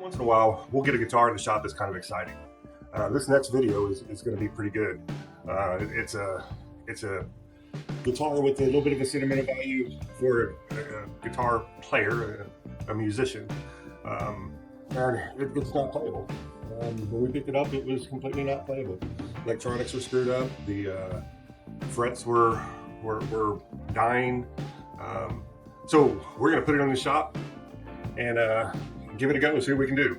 Once in a while, we'll get a guitar in the shop that's kind of exciting. This next video is going to be pretty good. It's a guitar with a little bit of a sentimental value for a guitar player, a musician, and it's not playable. When we picked it up, it was completely not playable. Electronics were screwed up. The frets were dying. So we're going to put it in the shop and give it a go, see what we can do.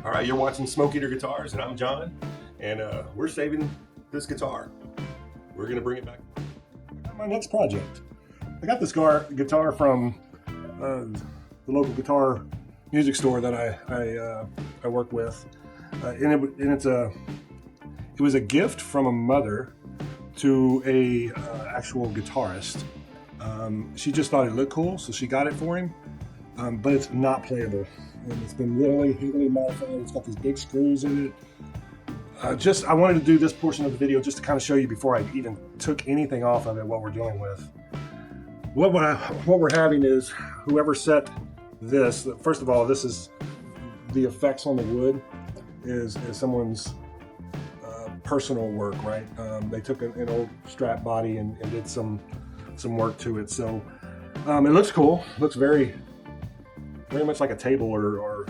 All right, you're watching Smoke Eater Guitars, and I'm John, and we're saving this guitar. We're gonna bring it back. I got my next project. I got this guitar from the local guitar music store that I work with, and it was a gift from a mother to a actual guitarist. She just thought it looked cool, so she got it for him, but it's not playable. And it's been really heavily modified. It's got these big screws in it. I wanted to do this portion of the video just to kind of show you before I even took anything off of it what we're dealing with. What we're having is whoever set this. First of all, this is the effects on the wood is someone's personal work, right? They took an old Strat body and did some work to it. So it looks cool. Looks very much like a table or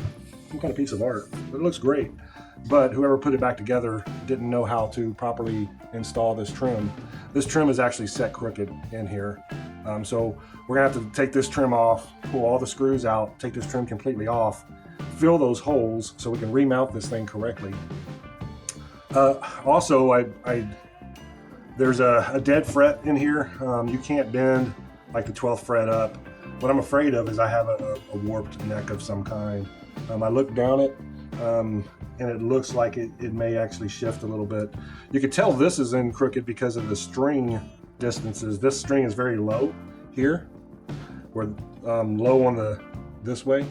some kind of piece of art. It looks great, but whoever put it back together didn't know how to properly install this trim. This trim is actually set crooked in here. So we're gonna have to take this trim off, pull all the screws out, take this trim completely off, fill those holes so we can remount this thing correctly. Also, there's a dead fret in here. You can't bend like the 12th fret up. What I'm afraid of is I have a warped neck of some kind. I looked down it and it looks like it may actually shift a little bit. You can tell this is in crooked because of the string distances. This string is very low here. We're low on this way.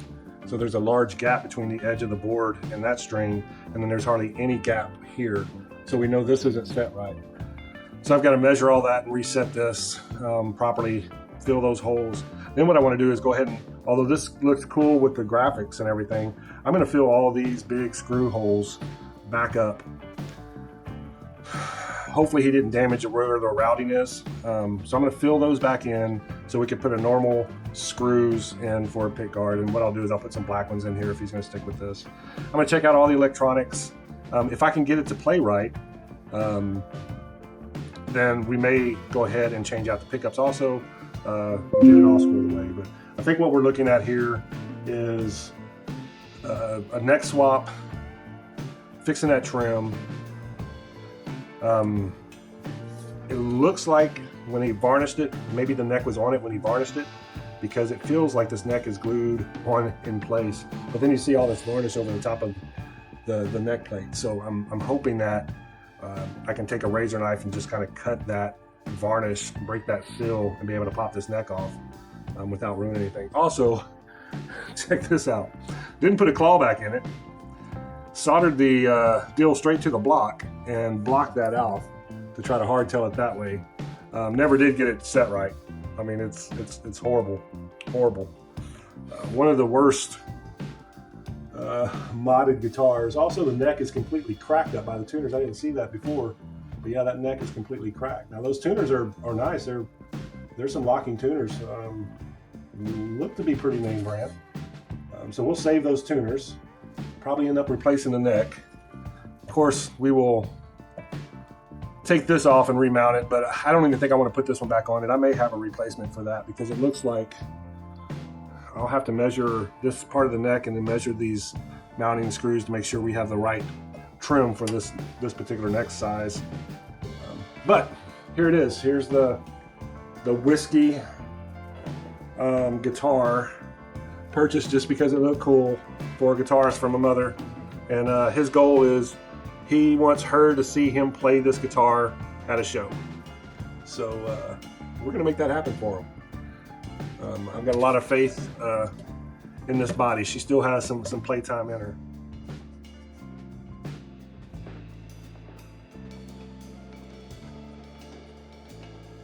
So there's a large gap between the edge of the board and that string, and then there's hardly any gap here. So we know this isn't set right. So I've got to measure all that and reset this properly, fill those holes. Then what I want to do is go ahead and, although this looks cool with the graphics and everything, I'm going to fill all these big screw holes back up. Hopefully he didn't damage where the routing is. So I'm going to fill those back in so we can put a normal screws in for a pick guard. And what I'll do is I'll put some black ones in here if he's going to stick with this. I'm going to check out all the electronics. If I can get it to play right, then we may go ahead and change out the pickups also. Get it all squared away. But I think what we're looking at here is a neck swap, fixing that trim. It looks like when he varnished it, maybe the neck was on it when he varnished it, because it feels like this neck is glued on in place. But then you see all this varnish over the top of the neck plate. So I'm hoping that I can take a razor knife and just kind of cut that varnish, break that seal, and be able to pop this neck off without ruining anything. Also, check this out. Didn't put a claw back in it. Soldered the deal straight to the block and blocked that out to try to hardtail it that way. Never did get it set right. I mean, it's horrible, horrible. One of the worst modded guitars. Also, the neck is completely cracked up by the tuners. I didn't see that before. But yeah, that neck is completely cracked. Now those tuners are nice. There's some locking tuners. Look to be pretty name brand. So we'll save those tuners. Probably end up replacing the neck. Of course, we will take this off and remount it, but I don't even think I want to put this one back on it. I may have a replacement for that because it looks like I'll have to measure this part of the neck and then measure these mounting screws to make sure we have the right trim for this particular neck size. But here it is. Here's the whiskey guitar, purchased just because it looked cool for a guitarist from a mother. And his goal is he wants her to see him play this guitar at a show. So we're gonna make that happen for him. I've got a lot of faith in this body. She still has some playtime in her.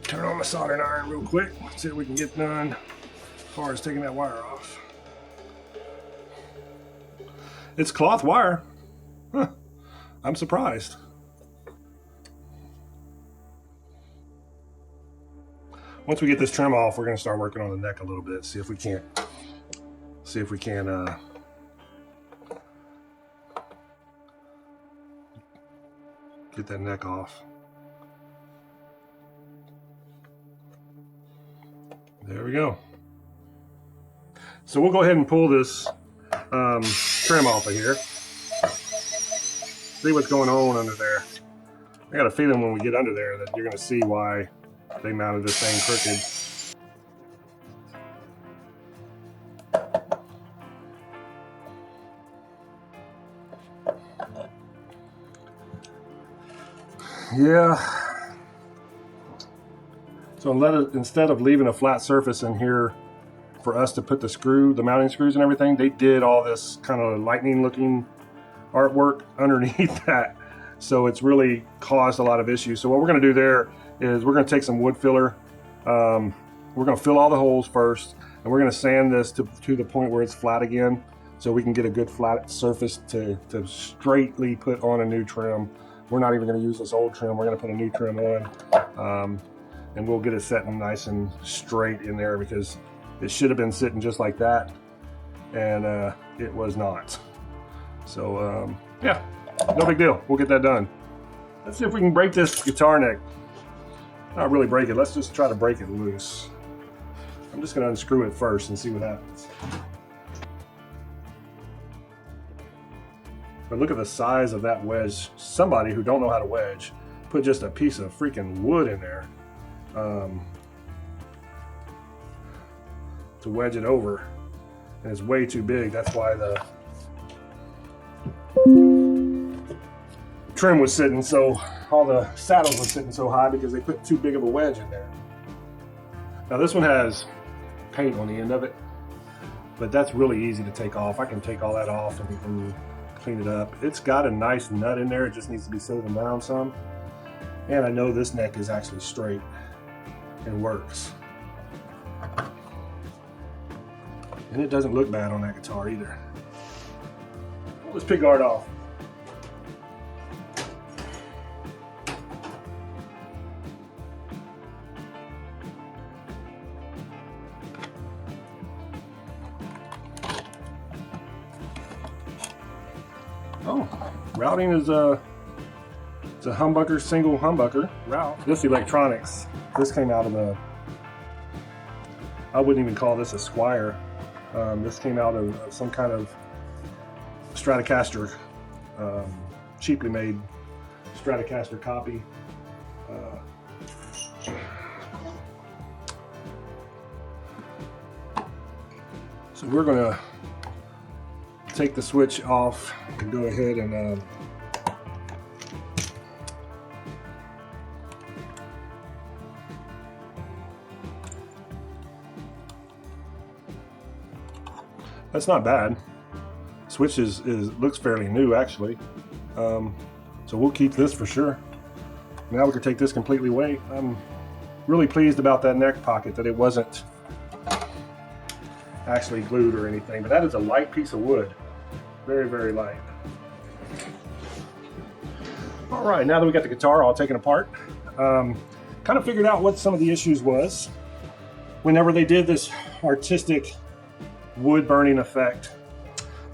Turn on the soldering iron real quick, see what we can get done as far as taking that wire off. It's cloth wire. Huh. I'm surprised. Once we get this trim off, we're going to start working on the neck a little bit. See if we can get that neck off. There we go. So we'll go ahead and pull this trim off of here. See what's going on under there. I got a feeling when we get under there that you're going to see why they mounted this thing crooked. Yeah. So instead of leaving a flat surface in here for us to put the mounting screws and everything, they did all this kind of lightning looking artwork underneath that. So it's really caused a lot of issues. So what we're going to do there is we're going to take some wood filler. We're going to fill all the holes first, and we're going to sand this to the point where it's flat again, so we can get a good flat surface to straightly put on a new trim. We're not even going to use this old trim. We're going to put a new trim on, and we'll get it setting nice and straight in there, because it should have been sitting just like that, and it was not. So yeah, no big deal. We'll get that done. Let's see if we can break this guitar neck. Not really break it. Let's just try to break it loose. I'm just going to unscrew it first and see what happens. But look at the size of that wedge. Somebody who don't know how to wedge put just a piece of freaking wood in there to wedge it over, and it's way too big. That's why the trim was sitting so, all the saddles were sitting so high, because they put too big of a wedge in there. Now this one has paint on the end of it, but that's really easy to take off. I can take all that off and clean it up. It's got a nice nut in there. It just needs to be silted down some. And I know this neck is actually straight and works. And it doesn't look bad on that guitar either. Pull this pickguard off. Oh, routing is it's a humbucker, single humbucker route. This electronics, this came out of I wouldn't even call this a Squire. This came out of some kind of Stratocaster, cheaply made Stratocaster copy. So we're gonna take the switch off and go ahead and that's not bad. Switch looks fairly new actually. So we'll keep this for sure. Now we can take this completely away. I'm really pleased about that neck pocket, that it wasn't actually glued or anything, but that is a light piece of wood. Very, very light. All right, now that we got the guitar all taken apart, kind of figured out what some of the issues was. Whenever they did this artistic wood burning effect,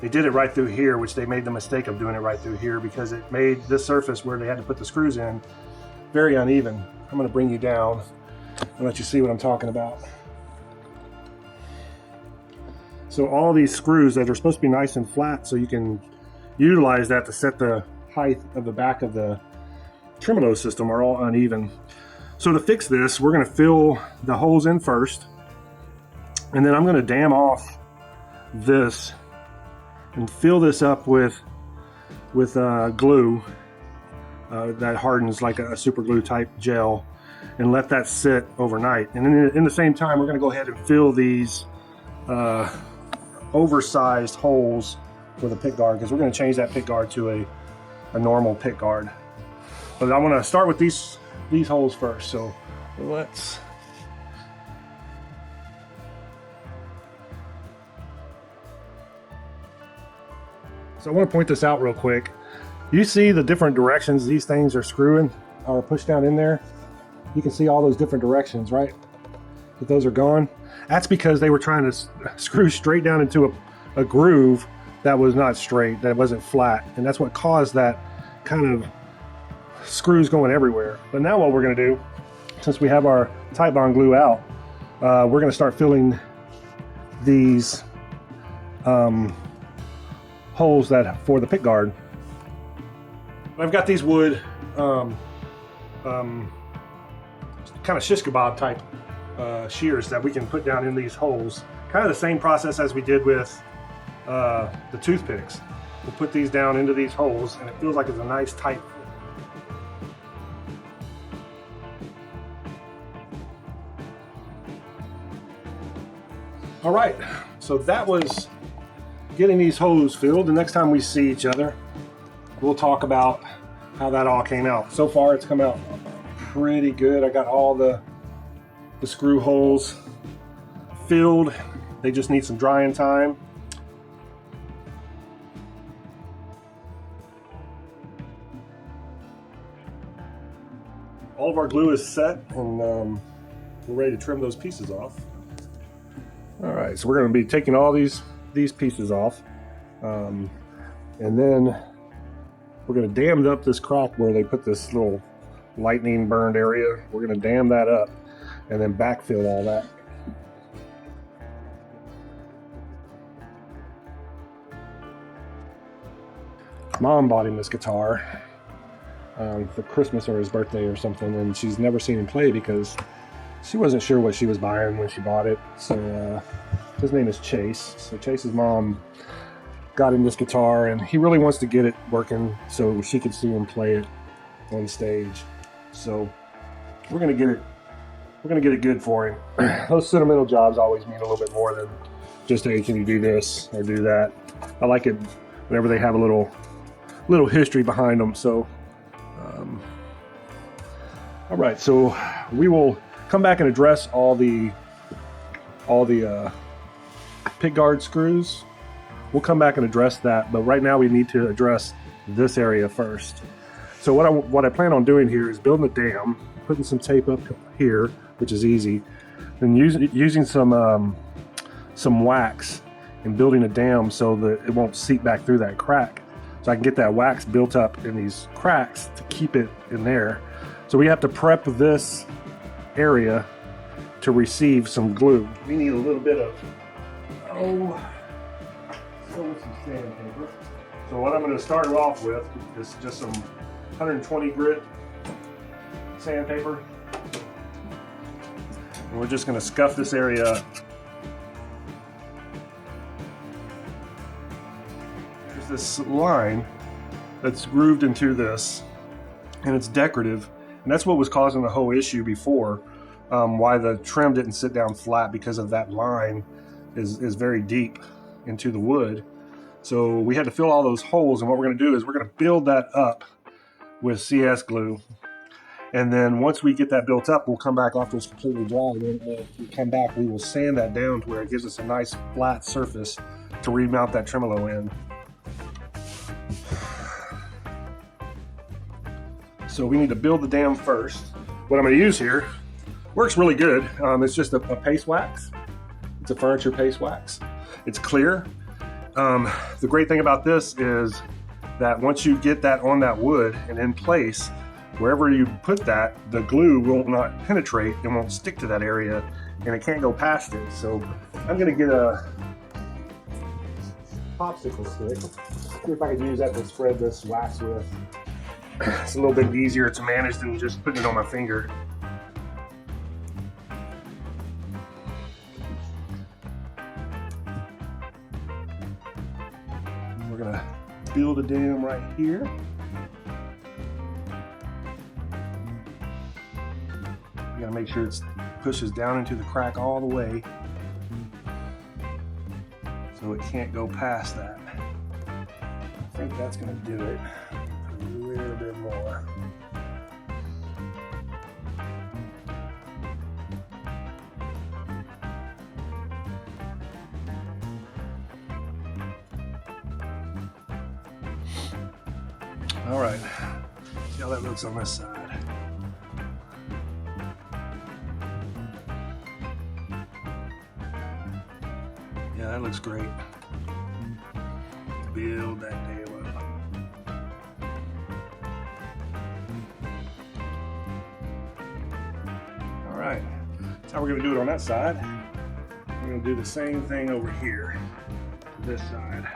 they did it right through here, which they made the mistake of doing it right through here, because it made this surface where they had to put the screws in very uneven. I'm going to bring you down and let you see what I'm talking about. So all these screws that are supposed to be nice and flat, so you can utilize that to set the height of the back of the tremolo system, are all uneven. So to fix this, we're going to fill the holes in first, and then I'm going to dam off this and fill this up with glue that hardens like a super glue type gel, and let that sit overnight. And then in the same time, we're going to go ahead and fill these oversized holes for the pick guard, because we're going to change that pick guard to a normal pick guard. But I want to start with these holes first. So let's So I want to point this out real quick. You see the different directions these things are screwing or pushed down in there? You can see all those different directions, right? That those are gone. That's because they were trying to screw straight down into a groove that was not straight, that wasn't flat. And that's what caused that kind of screws going everywhere. But now what we're gonna do, since we have our Titebond glue out, we're gonna start filling these holes that for the pick guard. I've got these wood kind of shish kebab type shears that we can put down in these holes. Kind of the same process as we did with the toothpicks. We'll put these down into these holes and it feels like it's a nice tight fit. All right, so that was getting these holes filled. The next time we see each other, we'll talk about how that all came out. So far it's come out pretty good. I got all the screw holes filled. They just need some drying time. All of our glue is set and we're ready to trim those pieces off. All right, so we're going to be taking all these pieces off, and then we're going to dam up this crack where they put this little lightning burned area. We're going to dam that up and then backfill all that. Mom bought him this guitar for Christmas or his birthday or something, and she's never seen him play because she wasn't sure what she was buying when she bought it. So his name is Chase. So Chase's mom got him this guitar and he really wants to get it working so she could see him play it on stage. So we're gonna get it good for him. Those sentimental jobs always mean a little bit more than just, hey, can you do this or do that? I like it whenever they have a little history behind them. So all right, so we will come back and address all the pick guard screws. We'll come back and address that, but right now we need to address this area first. So what I plan on doing here is building a dam, putting some tape up here, which is easy, and using some wax and building a dam so that it won't seep back through that crack. So I can get that wax built up in these cracks to keep it in there. So we have to prep this area to receive some glue. We need a little bit of some sandpaper. So what I'm going to start off with is just some 120 grit sandpaper. And we're just going to scuff this area up. There's this line that's grooved into this, and it's decorative. And that's what was causing the whole issue before. Why the trim didn't sit down flat, because of that line is very deep into the wood. So we had to fill all those holes, and what we're going to do is we're going to build that up with CS glue. And then once we get that built up, we'll come back after it's completely dry. When we come back, we will sand that down to where it gives us a nice flat surface to remount that tremolo in. So we need to build the dam first. What I'm going to use here works really good. It's just a paste wax. It's a furniture paste wax. It's clear. The great thing about this is that once you get that on that wood and in place, wherever you put that, the glue will not penetrate and won't stick to that area, and it can't go past it. So I'm going to get a popsicle stick. See if I can use that to spread this wax with. It's a little bit easier to manage than just putting it on my finger. And we're gonna build a dam right here. You gotta make sure it pushes down into the crack all the way so it can't go past that. I think that's gonna do it. A little bit more. All right, see how that looks on this side. Yeah, that looks great. Build that tail up. All right, that's how we're gonna do it on that side. We're gonna do the same thing over here, this side.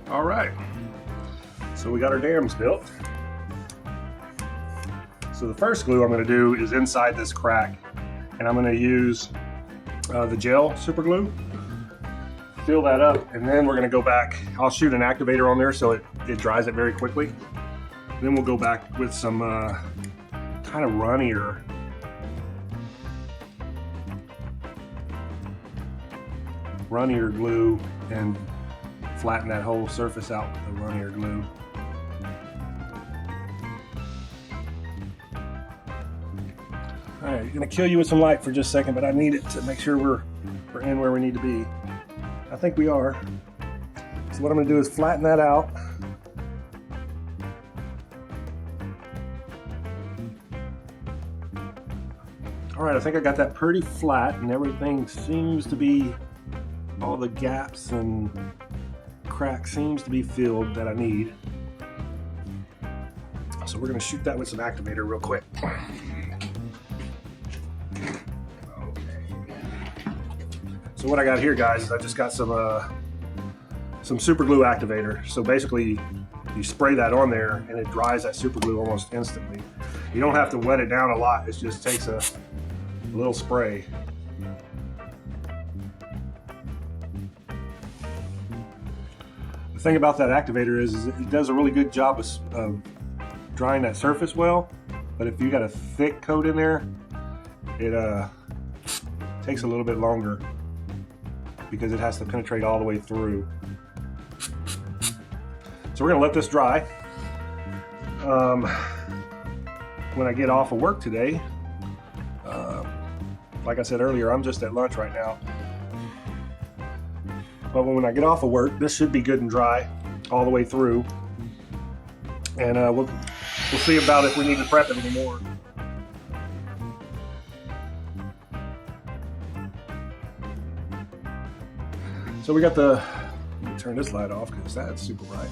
All right, so we got our dams built. So the first glue I'm going to do is inside this crack, and I'm going to use the gel super glue, fill that up, and then we're going to go back. I'll shoot an activator on there so it dries it very quickly. Then we'll go back with some kind of runnier glue and flatten that whole surface out with the runnier glue. All right, gonna kill you with some light for just a second, but I need it to make sure we're in where we need to be. I think we are. So what I'm gonna do is flatten that out. All right, I think I got that pretty flat, and everything seems to be, all the gaps and crack seems to be filled that I need. So we're going to shoot that with some activator real quick. Okay. So what I got here, guys, is I just got some super glue activator. So basically you spray that on there and it dries that super glue almost instantly. You don't have to wet it down a lot. It just takes a little spray. The thing about that activator is it does a really good job of drying that surface well, but if you got a thick coat in there, it takes a little bit longer because it has to penetrate all the way through. So we're gonna let this dry. When I get off of work today, like I said earlier, I'm just at lunch right now. But when I get off of work, this should be good and dry all the way through. And we'll see about if we need to prep it anymore. So we got let me turn this light off because that's super bright.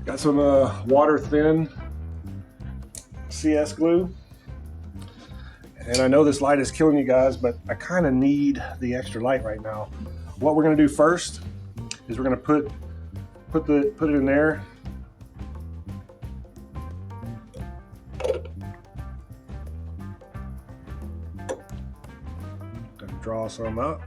Got some water thin CS glue. And I know this light is killing you guys, but I kind of need the extra light right now. What we're gonna do first is we're gonna put it in there. Gonna draw some up.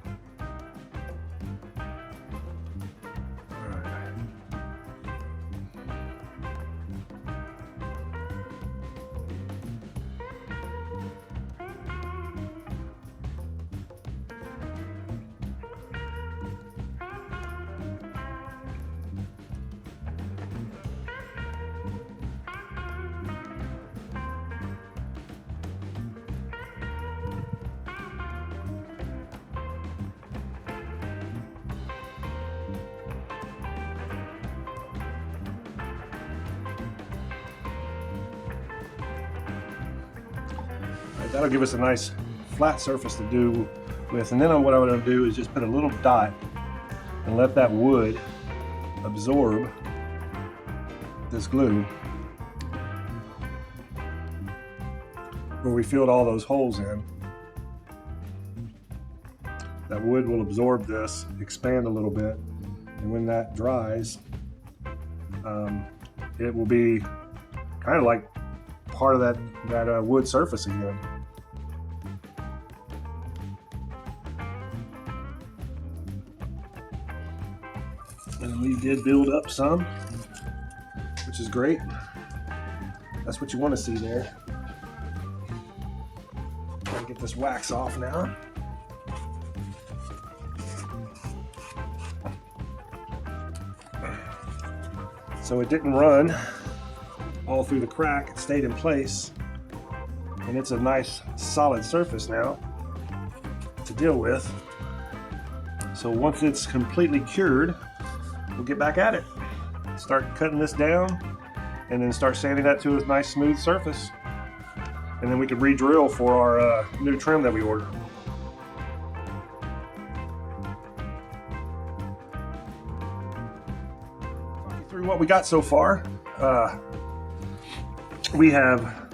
That'll give us a nice flat surface to do with. And then what I'm going to do is just put a little dot and let that wood absorb this glue where we filled all those holes in. That wood will absorb this, expand a little bit, and when that dries, it will be kind of like part of that wood surface again. And we did build up some, which is great. That's what you want to see there. Try to get this wax off now. so it didn't run all through the crack. It stayed in place, and it's a nice solid surface now to deal with. So once it's completely cured, we'll get back at it. Start cutting this down and then start sanding that to a nice smooth surface. And then we can re-drill for our new trim that we ordered. Talk you through what we got so far. We have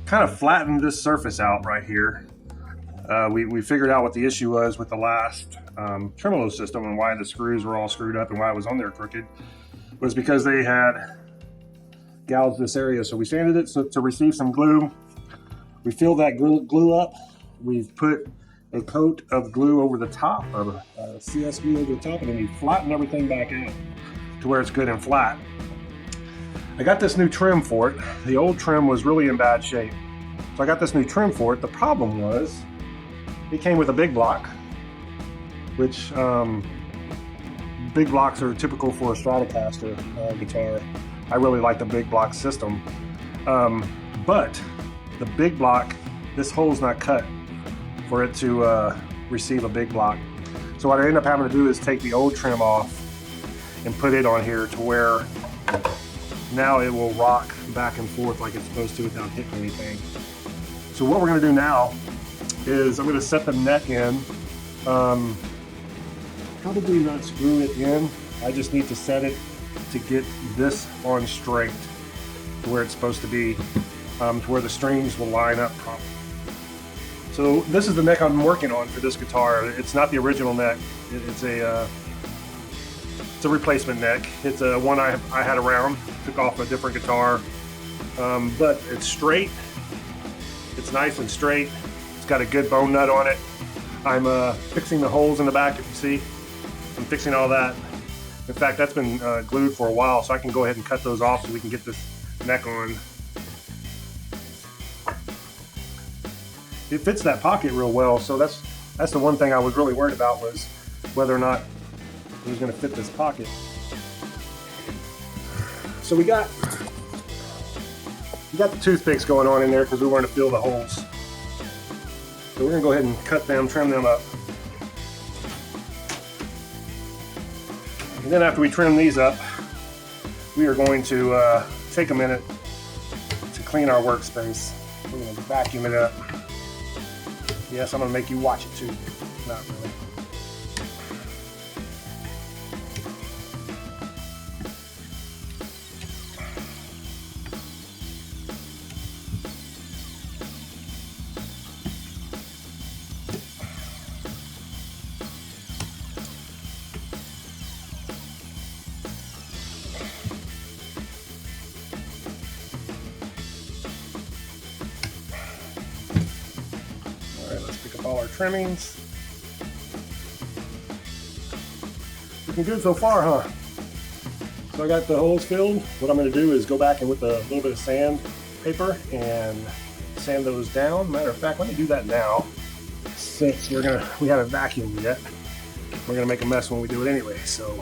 kind of flattened this surface out right here. We figured out what the issue was with the last tremolo system and why the screws were all screwed up and why it was on there crooked, was because they had gouged this area. So we sanded it to receive some glue. We filled that glue up. We've put a coat of glue over the top, of CS glue over the top, and then we flattened everything back out to where it's good and flat. I got this new trim for it. The old trim was really in bad shape. So I got this new trim for it. The problem was it came with a big block, which big blocks are typical for a Stratocaster guitar. I really like the big block system. But the big block, this hole's not cut for it to receive a big block. So what I end up having to do is take the old trim off and put it on here to where now it will rock back and forth like it's supposed to without hitting anything. So what we're gonna do now is I'm gonna set the neck in. Probably not screw it in. I just need to set it to get this on straight to where it's supposed to be, to where the strings will line up properly. So this is the neck I'm working on for this guitar. It's not the original neck. It's a replacement neck. It's a one I had around, took off a different guitar, but it's straight. It's nice and straight. It's got a good bone nut on it. I'm fixing the holes in the back, if you see. I'm fixing all that. In fact, that's been glued for a while, so I can go ahead and cut those off so we can get this neck on. It fits that pocket real well, so that's the one thing I was really worried about, was whether or not it was going to fit this pocket. So we got the toothpicks going on in there because we want to fill the holes. So we're going to go ahead and cut them, trim them up. And then after we trim these up, we are going to take a minute to clean our workspace. We're going to vacuum it up. Yes, I'm going to make you watch it too. Not really. All our trimmings. Looking good so far, huh? So I got the holes filled. What I'm going to do is go back and with a little bit of sandpaper and sand those down. Matter of fact, let me do that now, since we haven't vacuumed yet. We're going to make a mess when we do it anyway. So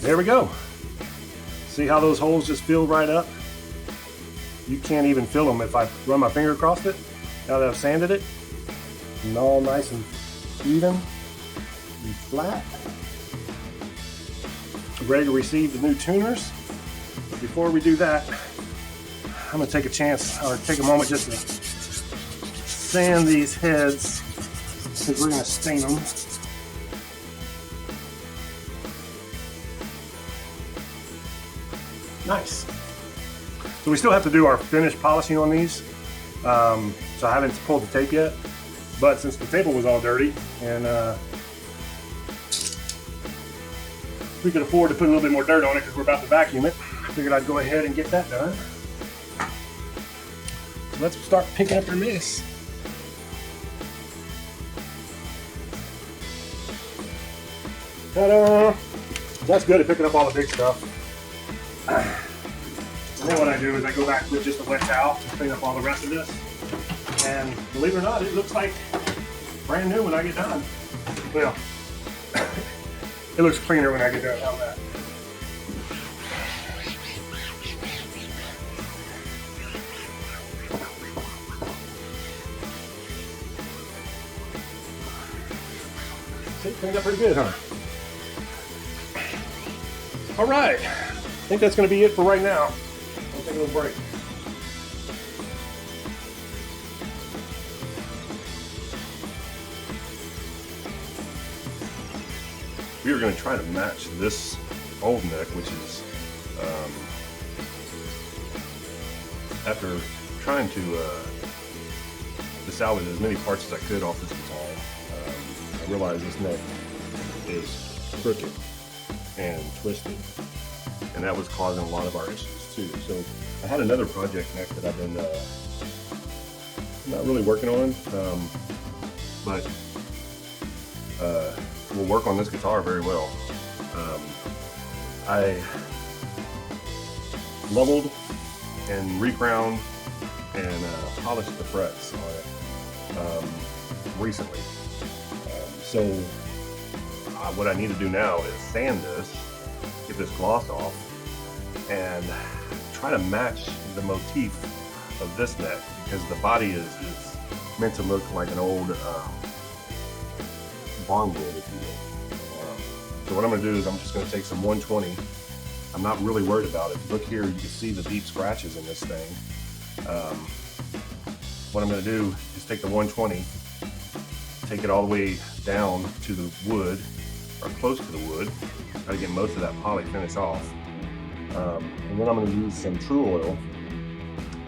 there we go. See how those holes just fill right up? You can't even fill them if I run my finger across it. Now that I've sanded it, and all nice and even and flat. Ready to receive the new tuners. But before we do that, I'm gonna take a chance, or take a moment just to sand these heads, because we're gonna stain them. Nice. So we still have to do our finish polishing on these. So I haven't pulled the tape yet, but since the table was all dirty and we could afford to put a little bit more dirt on it because we're about to vacuum it, I figured I'd go ahead and get that done. So let's start picking up our mess. Ta-da! That's good at picking up all the big stuff. And then what I do is I go back with just a wet towel to clean up all the rest of this. And believe it or not, it looks like brand new when I get done. Well, it looks cleaner when I get done. How's that? See, cleaned up pretty good, huh? All right, I think that's going to be it for right now. I'll take a little break. We are going to try to match this old neck, which is, after trying to salvage as many parts as I could off this guitar, I realized this neck is crooked and twisted, and that was causing a lot of our issues too. So I had another project neck that I've been not really working on, but will work on this guitar very well. I leveled and recrowned and polished the frets on it recently. So what I need to do now is sand this, get this gloss off, and try to match the motif of this neck, because the body is meant to look like an old bongwood, if you will. So what I'm going to do is I'm just going to take some 120. I'm not really worried about it. Look here, you can see the deep scratches in this thing. What I'm going to do is take the 120, take it all the way down to the wood, or close to the wood, try to get most of that poly finish off. And then I'm going to use some True Oil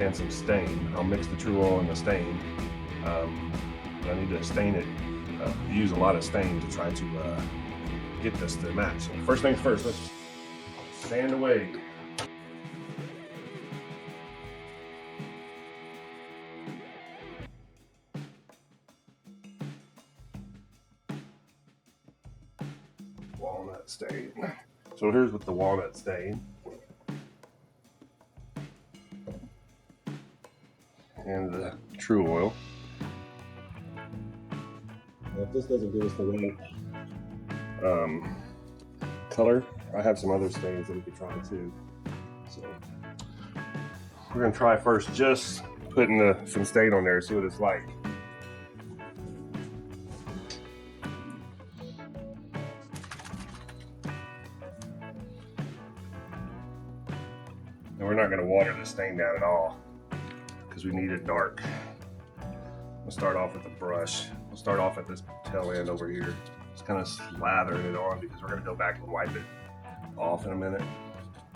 and some stain. I'll mix the True Oil and the stain. I need to stain it, use a lot of stain to try to get this to match. So first things first, let's sand away. Walnut stain. So here's with the walnut stain. And the True Oil. Now, if this doesn't give us the right color, I have some other stains that we could try too. So we're gonna try first just putting some stain on there, see what it's like. And we're not gonna water the stain down at all, because we need it dark. We'll start off with a brush. We'll start off at this tail end over here. Just kind of slathering it on, because we're going to go back and wipe it off in a minute.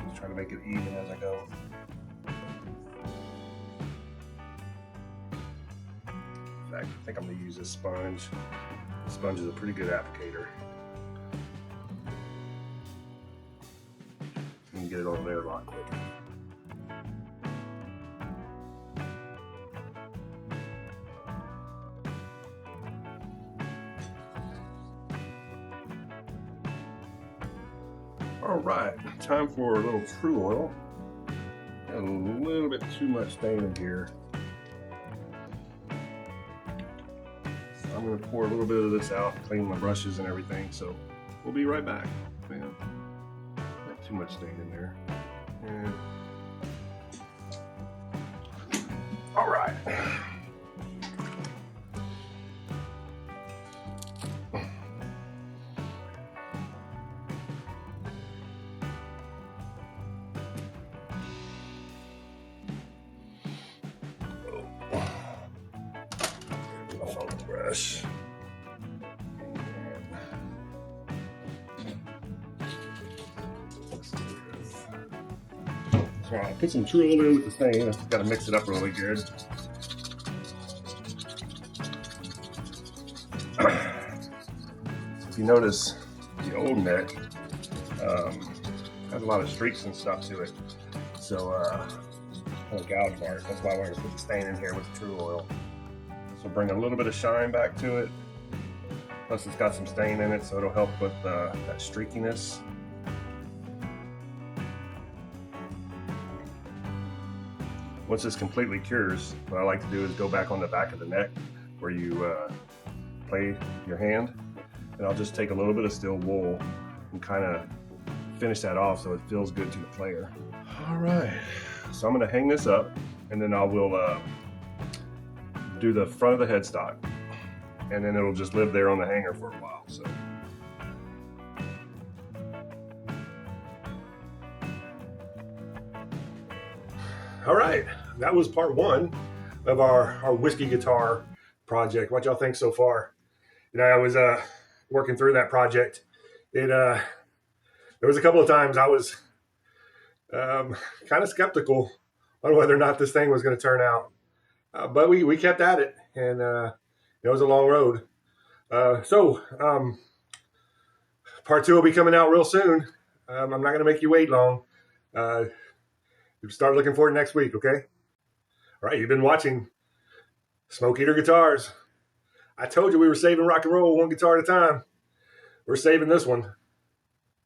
Just trying to make it even as I go. In fact, I think I'm going to use this sponge. The sponge is a pretty good applicator. You can get it on there a lot quicker. All right, time for a little True Oil. Got a little bit too much stain in here. So I'm gonna pour a little bit of this out, clean my brushes and everything, so we'll be right back. Man, not too much stain in there. And all right. Brush. So I put some True Oil in with the stain. I just got to mix it up really good. If you notice, the old neck has a lot of streaks and stuff to it. So kind of gouge marks. That's why I wanted to put the stain in here with the True Oil. So bring a little bit of shine back to it. Plus it's got some stain in it, so it'll help with that streakiness. Once this completely cures, what I like to do is go back on the back of the neck where you play your hand. And I'll just take a little bit of steel wool and kind of finish that off so it feels good to the player. All right, so I'm gonna hang this up, and then I will do the front of the headstock, and then it'll just live there on the hanger for a while. So. All right, that was part one of our whiskey guitar project. What y'all think so far? You know, I was working through that project. There was a couple of times I was kind of skeptical on whether or not this thing was going to turn out, but we kept at it, and it was a long road. So part two will be coming out real soon. I'm not going to make you wait long. You start looking for it next week, okay? All right, you've been watching Smoke Eater Guitars. I told you we were saving rock and roll one guitar at a time. We're saving this one.